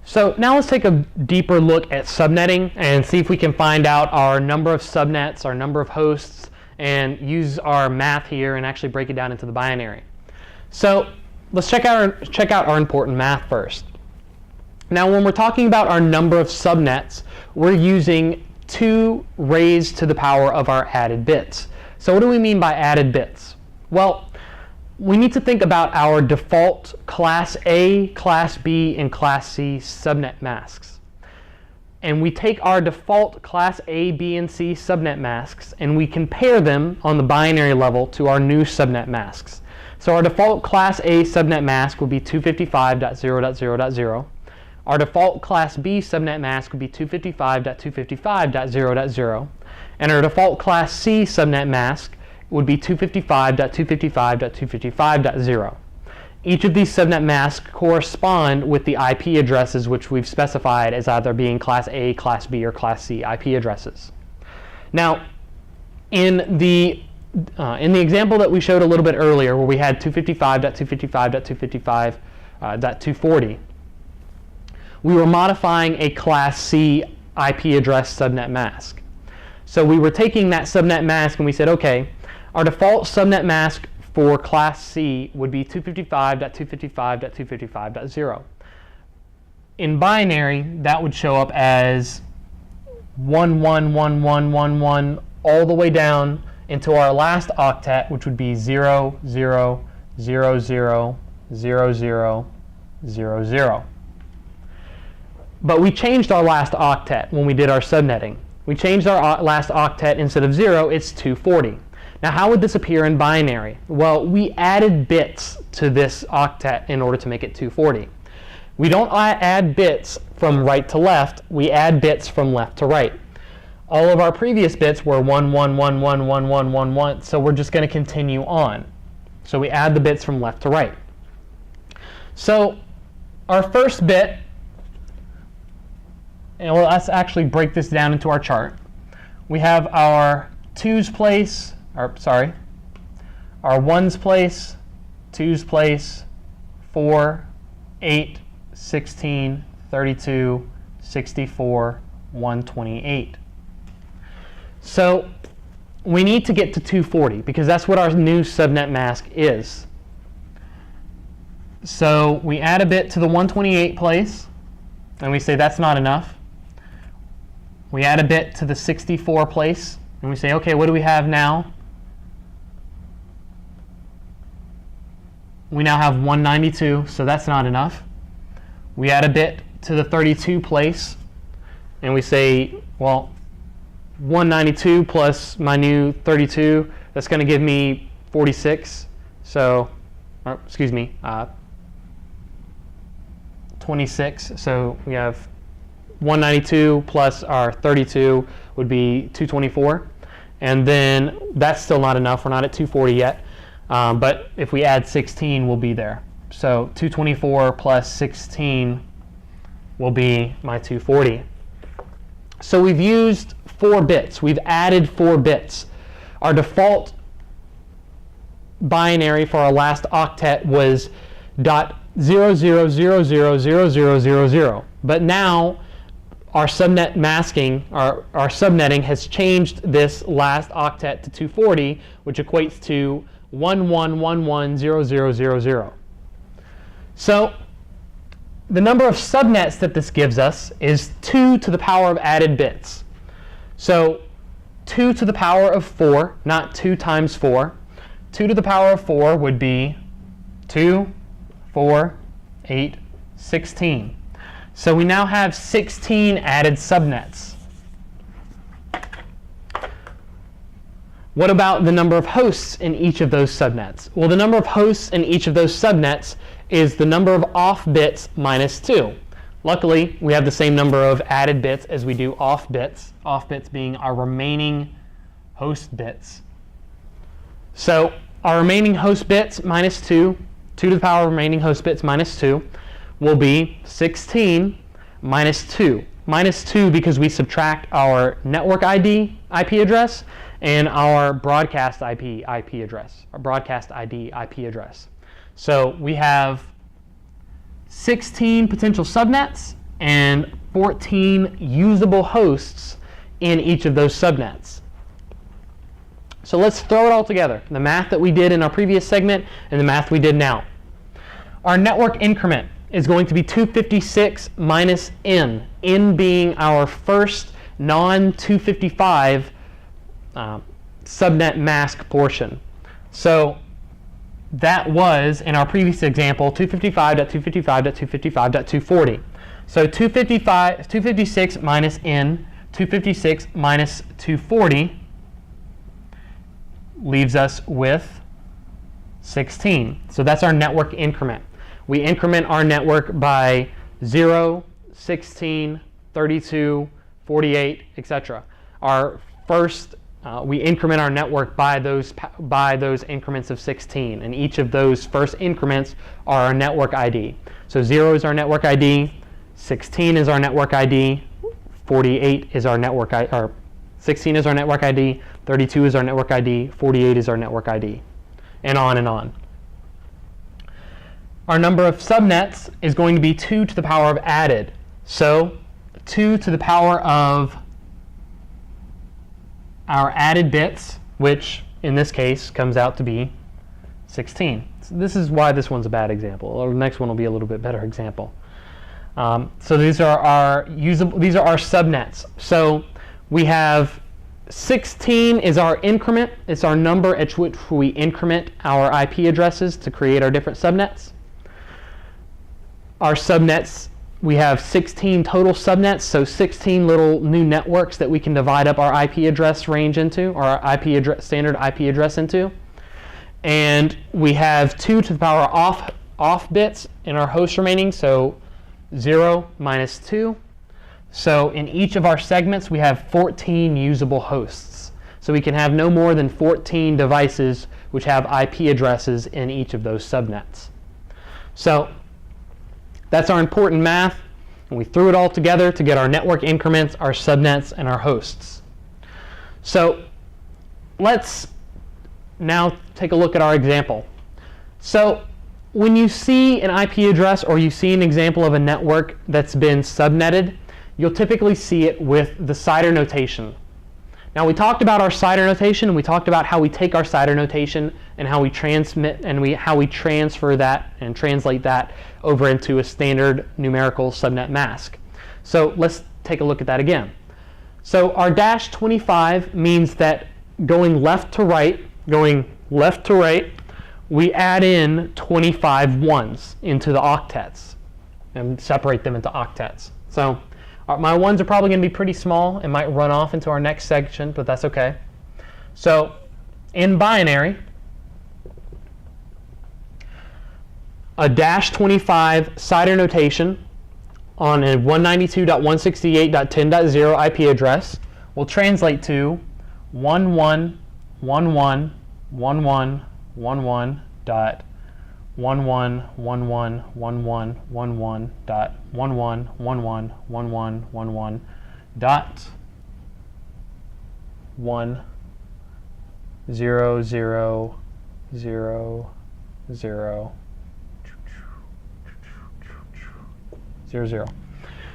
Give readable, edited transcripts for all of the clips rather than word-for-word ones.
So now let's take a deeper look at subnetting and see if we can find out our number of subnets, our number of hosts, and use our math here and actually break it down into the binary. So let's check out our important math first. Now when we're talking about our number of subnets, we're using 2 raised to the power of our added bits. So what do we mean by added bits? Well, we need to think about our default Class A, Class B, and Class C subnet masks. And we take our default Class A, B, and C subnet masks and we compare them on the binary level to our new subnet masks. So our default Class A subnet mask would be 255.0.0.0. Our default Class B subnet mask would be 255.255.0.0. And our default Class C subnet mask would be 255.255.255.0. Each of these subnet masks correspond with the IP addresses which we've specified as either being Class A, Class B, or Class C IP addresses. Now, in the example that we showed a little bit earlier, where we had 255.255.255.240, we were modifying a Class C IP address subnet mask. So we were taking that subnet mask and we said, okay, our default subnet mask for Class C would be 255.255.255.0. In binary, that would show up as 111111 all the way down into our last octet, which would be 00000000. But we changed our last octet when we did our subnetting. We changed our last octet, instead of 0, it's 240. Now how would this appear in binary? Well, we added bits to this octet in order to make it 240. We don't add bits from right to left, we add bits from left to right. All of our previous bits were 11111111, so we're just going to continue on. So we add the bits from left to right. So our first bit, and let's actually break this down into our chart. We have our our ones place, twos place, 4, 8, 16, 32, 64, 128. So we need to get to 240 because that's what our new subnet mask is. So we add a bit to the 128 place and we say that's not enough. We add a bit to the 64 place and we say, okay, what do we have now? We now have 192, so that's not enough. We add a bit to the 32 place and we say, well, 192 plus my new 32, that's going to give me 46. So, or, excuse me, 26. So we have 192 plus our 32 would be 224. And then that's still not enough. We're not at 240 yet. But if we add 16, we'll be there. So 224 plus 16 will be my 240. So we've used 4 bits. We've added 4 bits. Our default binary for our last octet was .00000000. But now our subnet masking, our subnetting has changed this last octet to 240, which equates to 11110000. So the number of subnets that this gives us is 2 to the power of added bits. So 2 to the power of 4, not 2 times 4. 2 to the power of 4 would be 2, 4, 8, 16. So we now have 16 added subnets. What about the number of hosts in each of those subnets? Well, the number of hosts in each of those subnets is the number of off bits minus 2. Luckily, we have the same number of added bits as we do off bits being our remaining host bits. So our remaining host bits minus 2, 2 to the power of remaining host bits minus 2, will be 16 minus 2. Minus 2 because we subtract our network ID IP address and our broadcast IP address, our broadcast ID IP address. So we have 16 potential subnets and 14 usable hosts in each of those subnets. So let's throw it all together, the math that we did in our previous segment and the math we did now. Our network increment is going to be 256 minus n, n being our first non-255 subnet mask portion. So that was, in our previous example, 255.255.255.240. So 256 minus n, 256 minus 240 leaves us with 16. So that's our network increment. We increment our network by 0, 16, 32, 48, etc. Our first, we increment our network by those increments of 16, and each of those first increments are our network ID. So 0 is our network ID, 16 is our network ID, 48 is our network ID, or 16 is our network ID, 32 is our network ID, 48 is our network ID, and on and on. Our number of subnets is going to be 2 to the power of added. So 2 to the power of our added bits, which in this case comes out to be 16. So this is why this one's a bad example. Or the next one will be a little bit better example. So these are our subnets. So we have 16 is our increment. It's our number at which we increment our IP addresses to create our different subnets. Our subnets, we have 16 total subnets, so 16 little new networks that we can divide up our IP address range into, or our standard IP address into. And we have 2 to the power off bits in our host remaining, so 0 minus 2. So in each of our segments, we have 14 usable hosts. So we can have no more than 14 devices which have IP addresses in each of those subnets. So that's our important math, and we threw it all together to get our network increments, our subnets, and our hosts. So let's now take a look at our example. So when you see an IP address or you see an example of a network that's been subnetted, you'll typically see it with the CIDR notation. Now we talked about our CIDR notation, and we talked about how we take our CIDR notation and how we transmit and how we transfer that and translate that over into a standard numerical subnet mask. So let's take a look at that again. So our -25 means that going left to right, we add in 25 ones into the octets and separate them into octets. So my ones are probably going to be pretty small and might run off into our next section, but that's okay. So in binary, a -25 CIDR notation on a 192.168.10.0 IP address will translate to 1111111111.111111.111111.00000.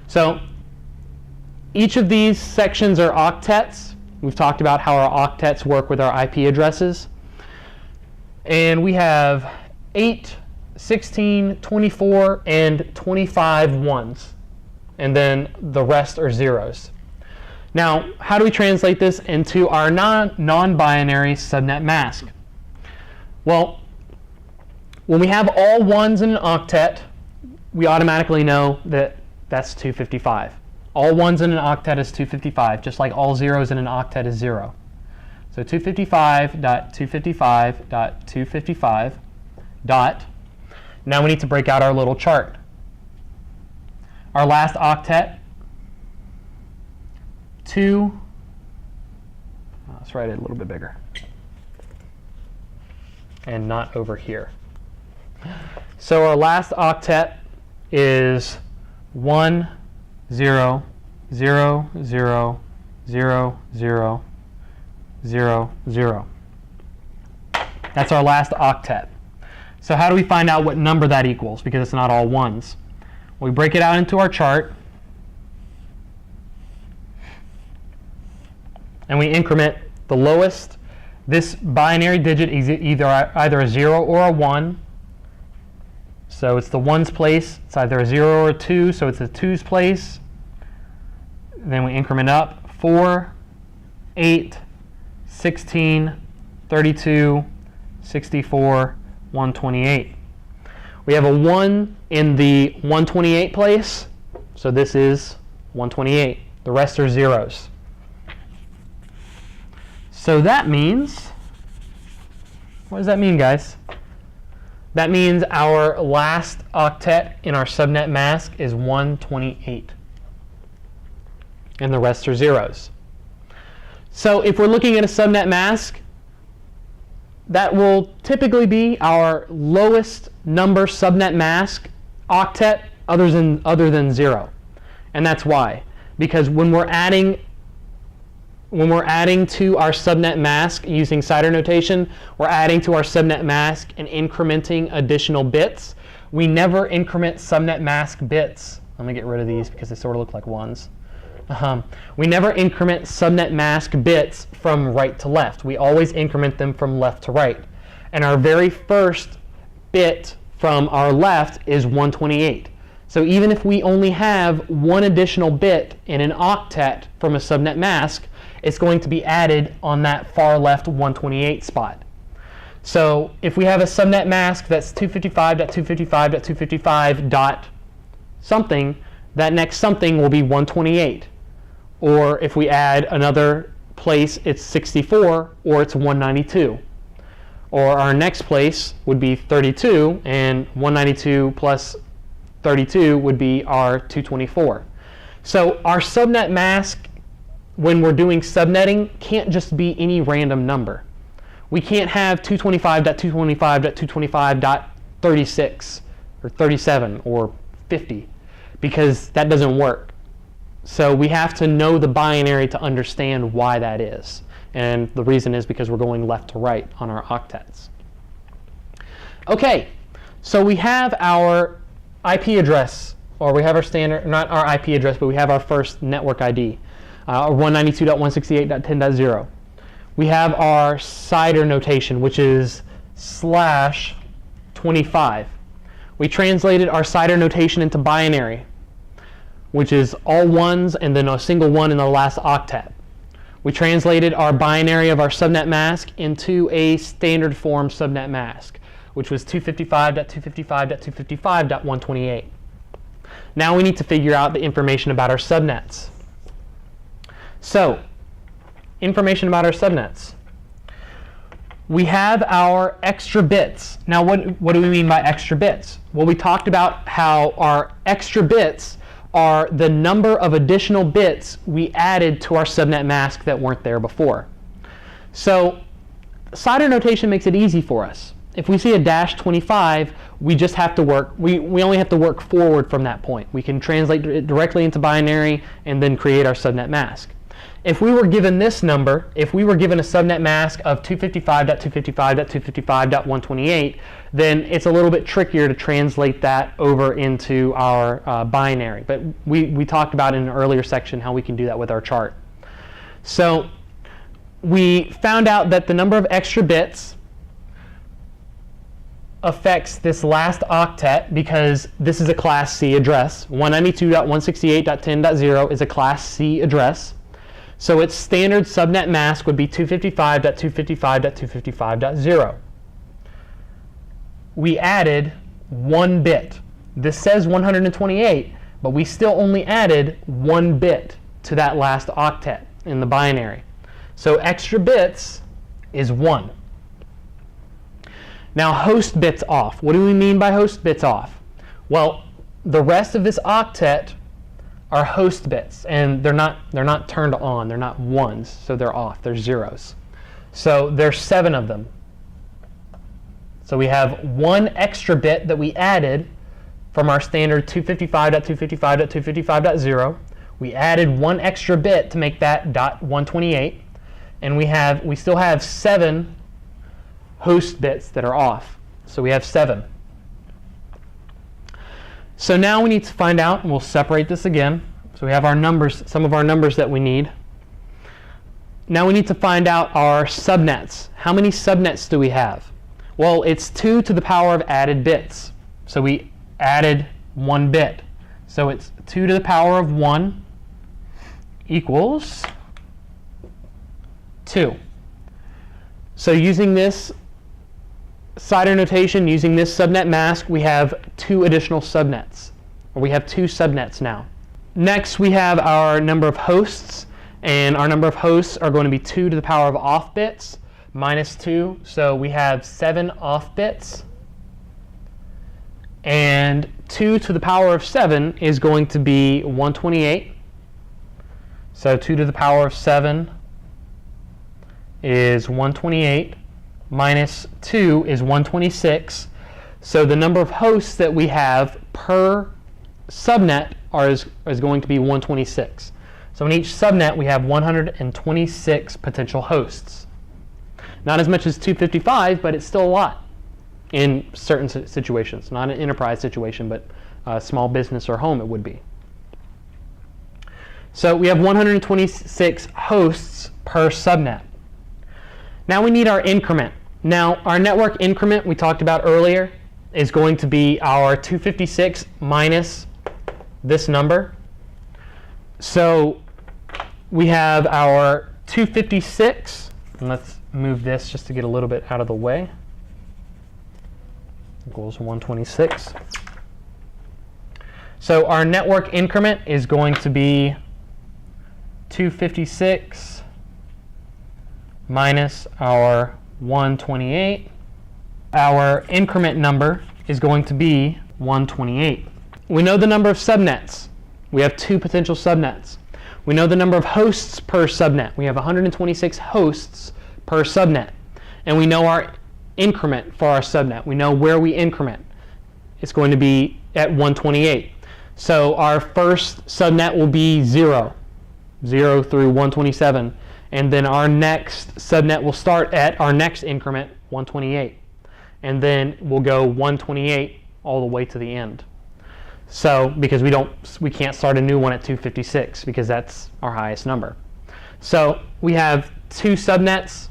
So each of these sections are octets. We've talked about how our octets work with our IP addresses. And we have 8, 16, 24, and 25 ones. And then the rest are zeros. Now, how do we translate this into our non-binary subnet mask? Well, when we have all ones in an octet, we automatically know that that's 255. All ones in an octet is 255, just like all zeros in an octet is 0. So 255.255.255 dot. Now we need to break out our little chart. Our last octet, let's write it a little bit bigger. And not over here. So our last octet is 1, 0, 0, 0, 0, 0, 0, 0. That's our last octet. So how do we find out what number that equals? Because it's not all ones. We break it out into our chart. and we increment the lowest. This binary digit is either a 0 or a 1. So it's the 1's place. It's either a 0 or a 2, so it's a 2's place. Then we increment up 4, 8, 16, 32, 64, 128. We have a 1 in the 128 place, so this is 128. The rest are zeros. So that means, what does that mean, guys? That means our last octet in our subnet mask is 128. And the rest are zeros. So if we're looking at a subnet mask, that will typically be our lowest number subnet mask octet other than 0. And that's why. Because when we're adding to our subnet mask using CIDR notation, we're adding to our subnet mask and incrementing additional bits. We never increment subnet mask bits. Let me get rid of these because they sort of look like ones. We never increment subnet mask bits from right to left. We always increment them from left to right. And our very first bit from our left is 128. So even if we only have one additional bit in an octet from a subnet mask, it's going to be added on that far left 128 spot. So if we have a subnet mask that's 255.255.255 dot something, that next something will be 128. Or if we add another place, it's 64, or it's 192. Or our next place would be 32, and 192 plus 32 would be our 224. So our subnet mask, when we're doing subnetting, can't just be any random number. We can't have 225.225.225.36 or 37 or 50 because that doesn't work. So we have to know the binary to understand why that is. And the reason is because we're going left to right on our octets. Okay, so we have our IP address, or we have our standard, not our IP address, but we have our first network ID, 192.168.10.0. We have our CIDR notation, which is /25. We translated our CIDR notation into binary, which is all ones and then a single one in the last octet. We translated our binary of our subnet mask into a standard form subnet mask, which was 255.255.255.128. Now we need to figure out the information about our subnets. So, information about our subnets. We have our extra bits. Now what do we mean by extra bits? Well, we talked about how our extra bits are the number of additional bits we added to our subnet mask that weren't there before. So CIDR notation makes it easy for us. If we see a -25, we just have to work, we only have to work forward from that point. We can translate it directly into binary and then create our subnet mask. If we were given this number, if we were given a subnet mask of 255.255.255.128, then it's a little bit trickier to translate that over into our binary. But we talked about in an earlier section how we can do that with our chart. So we found out that the number of extra bits affects this last octet because this is a class C address. 192.168.10.0 is a class C address. So its standard subnet mask would be 255.255.255.0. We added one bit. This says 128, but we still only added one bit to that last octet in the binary. So extra bits is 1. Now host bits off. What do we mean by host bits off? Well, the rest of this octet are host bits, and they're not turned on. They're not ones, so they're off. They're zeros. So there's 7 of them. So we have one extra bit that we added from our standard 255.255.255.0. We added one extra bit to make that .128, and we still have 7 host bits that are off. So we have 7. So now we need to find out, and we'll separate this again. So we have our numbers, some of our numbers that we need. Now we need to find out our subnets. How many subnets do we have? Well, it's 2 to the power of added bits. So we added 1 bit. So it's 2 to the power of 1 equals 2. So using this CIDR notation, using this subnet mask, we have 2 additional subnets. Or we have 2 subnets now. Next, we have our number of hosts. And our number of hosts are going to be 2 to the power of off bits minus 2. So we have 7 off bits. And 2 to the power of 7 is going to be 128. So 2 to the power of 7 is 128. Minus 2 is 126. So the number of hosts that we have per subnet is going to be 126. So in each subnet, we have 126 potential hosts. Not as much as 255, but it's still a lot in certain situations. Not an enterprise situation, but a small business or home it would be. So we have 126 hosts per subnet. Now we need our increment. Now our network increment we talked about earlier is going to be our 256 minus this number. So we have our 256, and let's move this just to get a little bit out of the way, equals 126. So our network increment is going to be 256 minus our 128. Our increment number is going to be 128. We know the number of subnets. We have 2 potential subnets. We know the number of hosts per subnet. We have 126 hosts per subnet. And we know our increment for our subnet. We know where we increment. It's going to be at 128. So our first subnet will be 0 through 127. And then our next subnet will start at our next increment, 128. And then we'll go 128 all the way to the end. So because we can't start a new one at 256 because that's our highest number. So we have 2 subnets.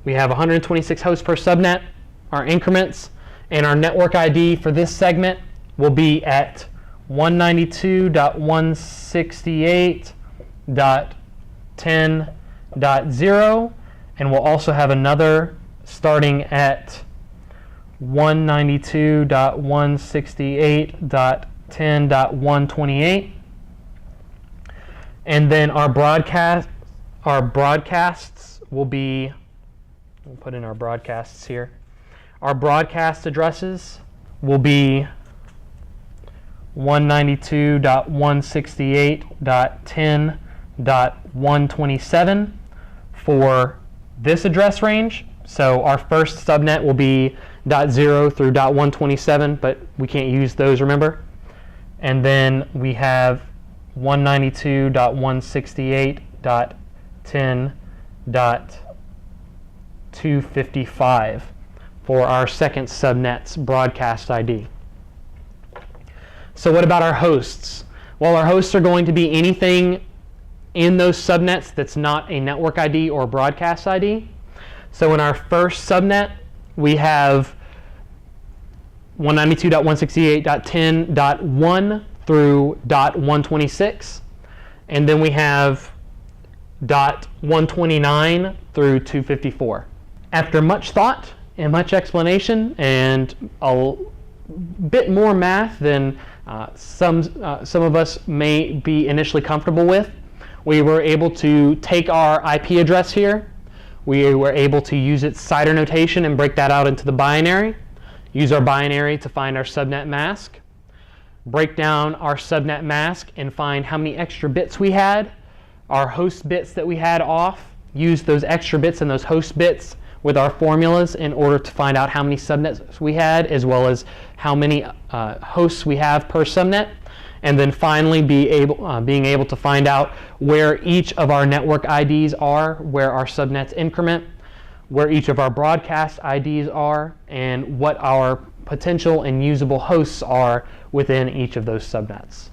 We have 126 hosts per subnet, our increments, and our network ID for this segment will be at 192.168.10.0, and we'll also have another starting at 192.168.10.128, and then our broadcasts will be, we'll put in our broadcasts here. Our broadcast addresses will be 192.168.10.127 for this address range. So our first subnet will be 0 through 127, but we can't use those, remember? And then we have 192.168.10.255 for our second subnet's broadcast ID. So what about our hosts? Well, our hosts are going to be anything in those subnets that's not a network ID or broadcast ID. So in our first subnet, we have 192.168.10.1 through .126, and then we have .129 through 254. After much thought and much explanation and a bit more math than some of us may be initially comfortable with, we were able to take our IP address here. We were able to use its CIDR notation and break that out into the binary. Use our binary to find our subnet mask. Break down our subnet mask and find how many extra bits we had. Our host bits that we had off. Use those extra bits and those host bits with our formulas in order to find out how many subnets we had, as well as how many hosts we have per subnet. And then finally being able to find out where each of our network IDs are, where our subnets increment, where each of our broadcast IDs are, and what our potential and usable hosts are within each of those subnets.